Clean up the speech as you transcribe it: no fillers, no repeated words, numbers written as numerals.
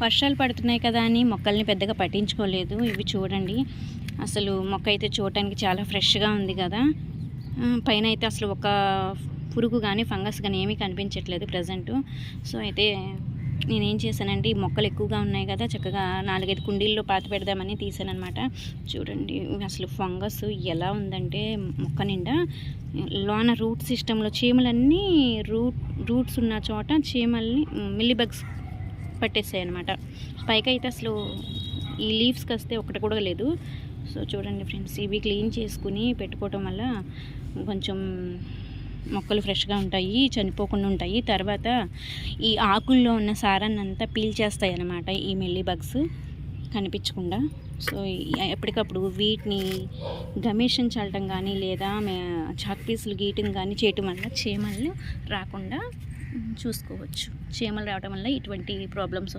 వర్షాలు పడుతున్నాయి కదా అని మొక్కల్ని పెద్దగా పట్టించుకోలేదు. ఇవి చూడండి, అసలు మొక్క అయితే చూడటానికి చాలా ఫ్రెష్గా ఉంది కదా. పైన అయితే అసలు ఒక పురుగు కానీ ఫంగస్ కానీ ఏమీ కనిపించట్లేదు ప్రజెంటు. సో అయితే నేనేం చేశానంటే, ఈ మొక్కలు ఎక్కువగా ఉన్నాయి కదా, చక్కగా 4-5 కుండీల్లో పాతి పెడదామని తీసానమాట. చూడండి అసలు ఫంగస్ ఎలా ఉందంటే మొక్క నిండా లోన రూట్ సిస్టంలో చీమలన్నీ రూట్స్ ఉన్న చోట చీమల్ని మిల్లీబగ్స్ పట్టేస్తాయి అనమాట. పైకి అయితే అసలు ఈ లీవ్స్కి వస్తే ఒకటి కూడా లేదు. సో చూడండి ఫ్రెండ్స్, ఇవి క్లీన్ చేసుకుని పెట్టుకోవటం వల్ల కొంచెం మొక్కలు ఫ్రెష్గా ఉంటాయి, చనిపోకుండా ఉంటాయి. తర్వాత ఈ ఆకుల్లో ఉన్న సారాన్ని అంతా పీల్చేస్తాయి అన్నమాట ఈ మిల్లీ బగ్స్ కనిపించకుండా. సో ఎప్పటికప్పుడు వీటిని గమేషన్ చల్లటం కానీ లేదా చాక్ పీసులు గీయటం కానీ చేయటం వల్ల చీమలు రాకుండా చూసుకోవచ్చు. చీమలు రావడం వల్ల ఇటువంటి ప్రాబ్లమ్స్